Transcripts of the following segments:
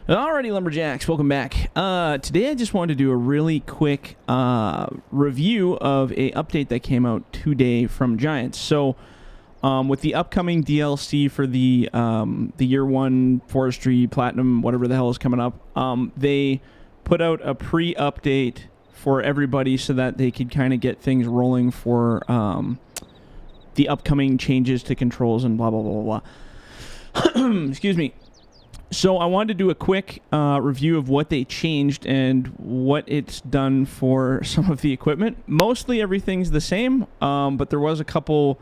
Alrighty, Lumberjacks, welcome back. Today I just wanted to do a really quick review of a update that came out today from Giants. So, with the upcoming DLC for the Year 1 Forestry Platinum, whatever the hell is coming up, they put out a pre-update for everybody so that they could kind of get things rolling for the upcoming changes to controls and blah, blah, blah, blah, blah. Excuse me. So I wanted to do a quick review of what they changed and what it's done for some of the equipment. Mostly everything's the same, but there was a couple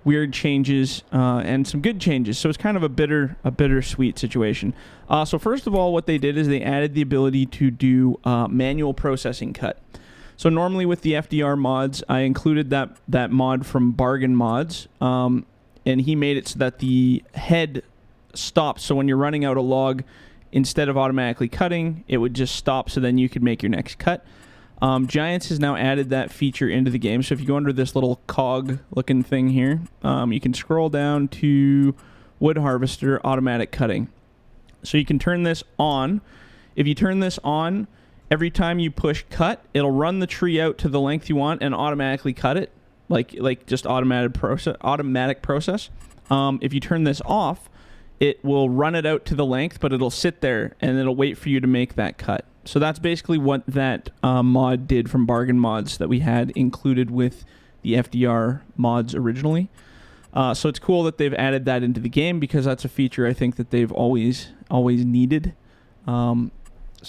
weird changes and some good changes. So it's kind of a bittersweet situation. So first of all, what they did is they added the ability to do manual processing cut. So normally with the FDR mods, I included that mod from Bargain Mods, and he made it so that the head stops. So when you're running out a log, instead of automatically cutting, it would just stop, so then you could make your next cut. Giants has now added that feature into the game. So if you go under this little cog looking thing here, you can scroll down to Wood Harvester Automatic Cutting. So you can turn this on. If you turn this on, every time you push cut, it'll run the tree out to the length you want and automatically cut it, like just automatic process. If you turn this off, it will run it out to the length, but it'll sit there and it'll wait for you to make that cut. So that's basically what that mod did from Bargain Mods that we had included with the FDR mods originally. So it's cool that they've added that into the game because that's a feature I think that they've always needed. So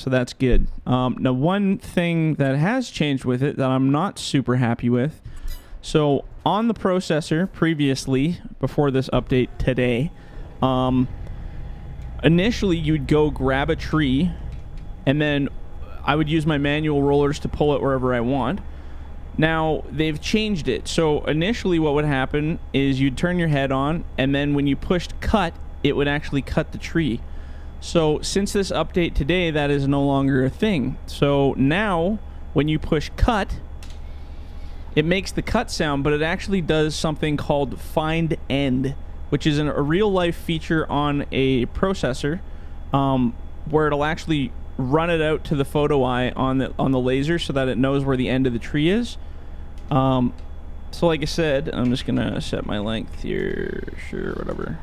that's good. Now, one thing that has changed with it that I'm not super happy with. So on the processor previously, before this update today, initially you'd go grab a tree and then I would use my manual rollers to pull it wherever I want. Now they've changed it. So initially what would happen is you'd turn your head on and then when you pushed cut, it would actually cut the tree. So since this update today, that is no longer a thing. So now when you push cut, it makes the cut sound, but it actually does something called find end, which is a real-life feature on a processor, where it'll actually run it out to the photo eye on the laser so that it knows where the end of the tree is. So like I said, I'm just going to set my length here. Sure, whatever.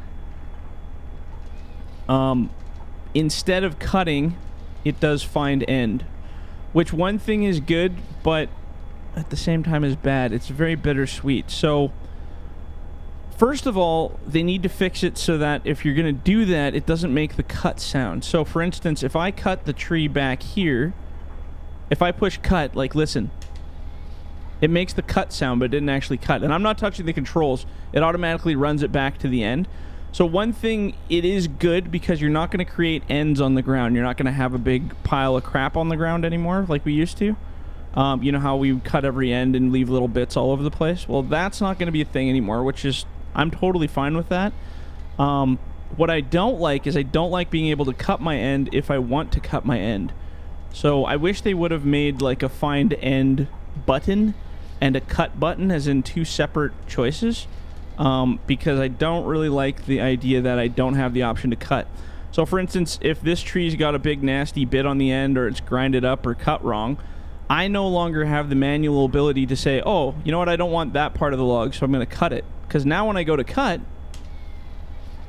Instead of cutting, it does find end, which one thing is good, but at the same time is bad. It's very bittersweet. So first of all, they need to fix it so that if you're going to do that, it doesn't make the cut sound. So, for instance, if I cut the tree back here, if I push cut, like, listen, it makes the cut sound, but it didn't actually cut. And I'm not touching the controls. It automatically runs it back to the end. So one thing, it is good because you're not going to create ends on the ground. You're not going to have a big pile of crap on the ground anymore like we used to. You know how we cut every end and leave little bits all over the place? Well, that's not going to be a thing anymore, which is... I'm totally fine with that. What I don't like is I don't like being able to cut my end if I want to cut my end. So I wish they would have made like a find end button and a cut button as in two separate choices, because I don't really like the idea that I don't have the option to cut. So for instance, if this tree's got a big nasty bit on the end or it's grinded up or cut wrong, I no longer have the manual ability to say, oh, you know what, I don't want that part of the log, so I'm going to cut it. Because now when I go to cut,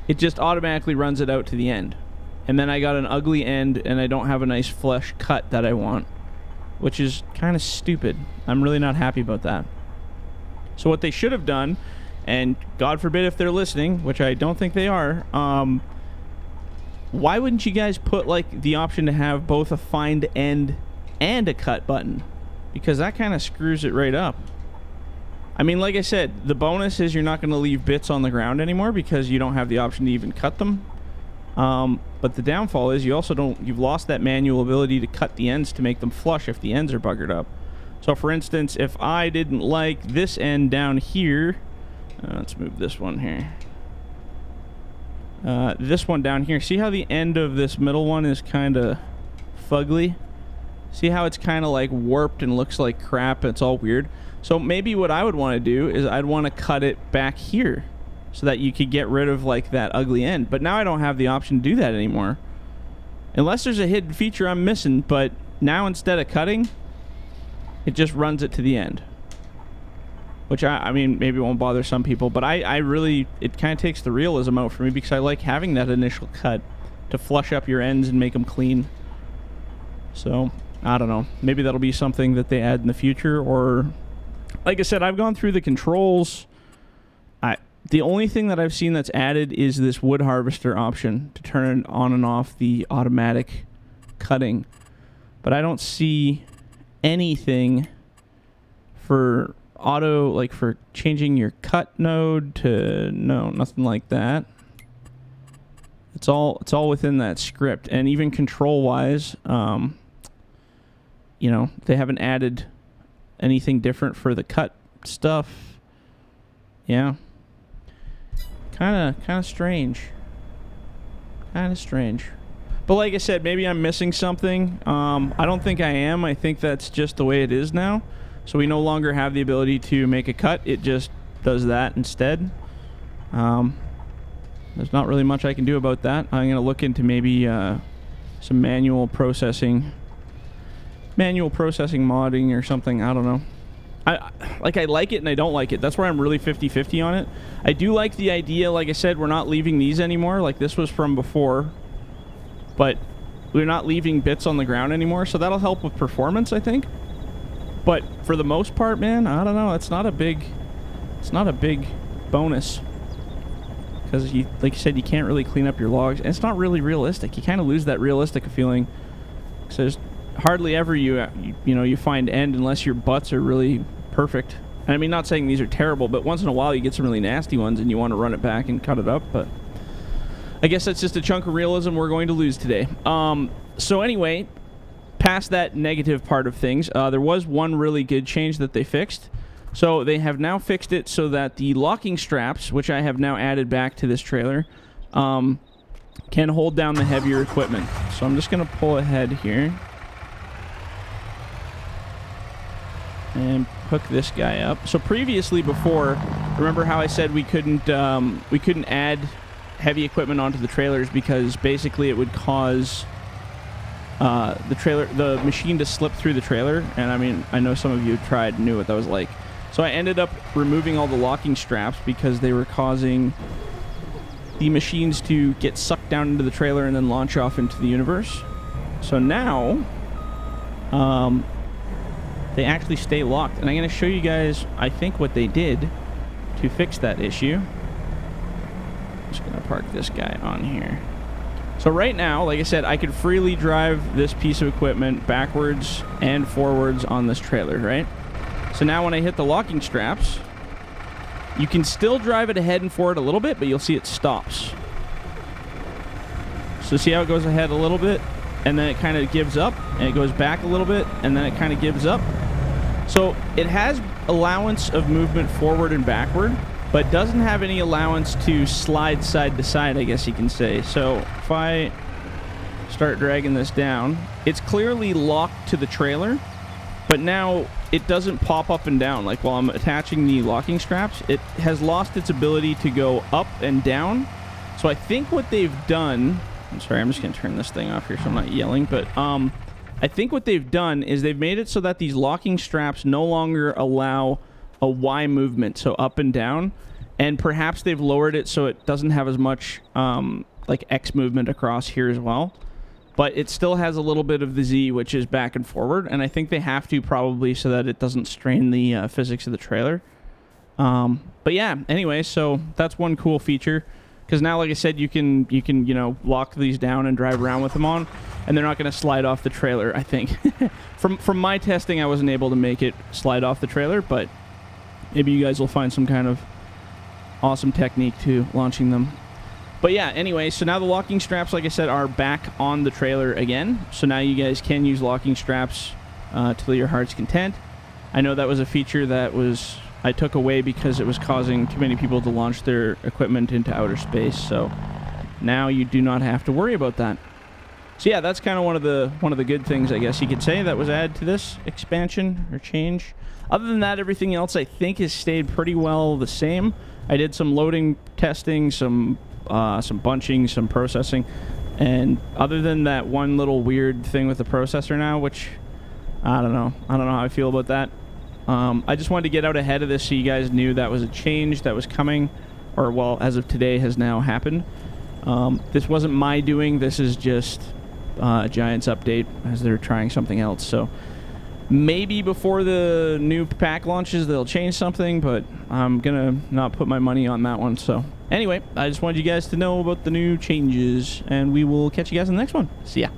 it just automatically runs it out to the end. And then I got an ugly end, and I don't have a nice flush cut that I want, which is kind of stupid. I'm really not happy about that. So what they should have done, and God forbid if they're listening, which I don't think they are, why wouldn't you guys put like the option to have both a find end and a cut button? Because that kind of screws it right up. I mean, like I said, the bonus is you're not going to leave bits on the ground anymore because you don't have the option to even cut them. But the downfall is you've lost that manual ability to cut the ends to make them flush if the ends are buggered up. So for instance, if I didn't like this end down here, let's move this one here. This one down here, see how the end of this middle one is kind of fugly? See how it's kind of like warped and looks like crap and it's all weird? So maybe what I would want to do is I'd want to cut it back here so that you could get rid of like that ugly end. But now I don't have the option to do that anymore. Unless there's a hidden feature I'm missing, but now instead of cutting, it just runs it to the end. Which, I mean, maybe won't bother some people, but I really, it kind of takes the realism out for me because I like having that initial cut to flush up your ends and make them clean. So, I don't know. Maybe that'll be something that they add in the future, or, like I said, I've gone through the controls. The only thing that I've seen that's added is this wood harvester option to turn on and off the automatic cutting. But I don't see anything for auto, like for changing your cut node to, no, nothing like that. It's all within that script. And even control wise, you know, they haven't added anything different for the cut stuff. Yeah. Kind of strange. Kind of strange. But like I said, maybe I'm missing something. I don't think I am. I think that's just the way it is now. So we no longer have the ability to make a cut. It just does that instead. There's not really much I can do about that. I'm going to look into maybe some manual processing modding or something. I don't know. I like it and I don't like it. That's where I'm really 50-50 on it. I do like the idea, like I said, we're not leaving these anymore. Like this was from before, but we're not leaving bits on the ground anymore, so that'll help with performance, I think. But for the most part, man, I don't know. It's not a big bonus because, like you said, you can't really clean up your logs, and it's not really realistic. You kind of lose that realistic feeling. So there's hardly ever you find end unless your butts are really perfect. And I mean, not saying these are terrible, but once in a while you get some really nasty ones and you want to run it back and cut it up. But I guess that's just a chunk of realism we're going to lose today. So anyway, past that negative part of things, there was one really good change that they fixed. So they have now fixed it so that the locking straps, which I have now added back to this trailer, can hold down the heavier equipment. So I'm just going to pull ahead here and hook this guy up. So previously, before, remember how I said we couldn't add heavy equipment onto the trailers because basically it would cause the machine to slip through the trailer. And I mean, I know some of you tried and knew what that was like. So I ended up removing all the locking straps because they were causing the machines to get sucked down into the trailer and then launch off into the universe. So now they actually stay locked. And I'm going to show you guys, I think, what they did to fix that issue. I'm just going to park this guy on here. So right now, like I said, I could freely drive this piece of equipment backwards and forwards on this trailer, right? So now when I hit the locking straps, you can still drive it ahead and forward a little bit, but you'll see it stops. So see how it goes ahead a little bit, and then it kind of gives up, and it goes back a little bit, and then it kind of gives up. So it has allowance of movement forward and backward, but doesn't have any allowance to slide side to side, I guess you can say. So if I start dragging this down, it's clearly locked to the trailer, but now it doesn't pop up and down. Like while I'm attaching the locking straps, it has lost its ability to go up and down. So I think what they've done, I'm sorry, I'm just going to turn this thing off here so I'm not yelling, but I think what they've done is they've made it so that these locking straps no longer allow a Y movement, so up and down, and perhaps they've lowered it so it doesn't have as much like X movement across here as well. But it still has a little bit of the Z, which is back and forward, and I think they have to probably so that it doesn't strain the physics of the trailer. But yeah, anyway, so that's one cool feature, because now, like I said, you can lock these down and drive around with them on, and they're not going to slide off the trailer. I think from my testing, I wasn't able to make it slide off the trailer, but maybe you guys will find some kind of awesome technique to launching them. But yeah, anyway, so now the locking straps, like I said, are back on the trailer again. So now you guys can use locking straps to your heart's content. I know that was a feature that I took away because it was causing too many people to launch their equipment into outer space. So now you do not have to worry about that. So yeah, that's kind of one of the good things, I guess you could say, that was added to this expansion or change. Other than that, everything else I think has stayed pretty well the same. I did some loading testing, some bunching, some processing, And other than that one little weird thing with the processor now, which I don't know how I feel about that. I just wanted to get out ahead of this so you guys knew that was a change that was coming, or well, as of today has now happened. This wasn't my doing. This is just Giants update as they're trying something else. So maybe before the new pack launches they'll change something, but I'm gonna not put my money on that one. So anyway, I just wanted you guys to know about the new changes, and we will catch you guys in the next one. See ya.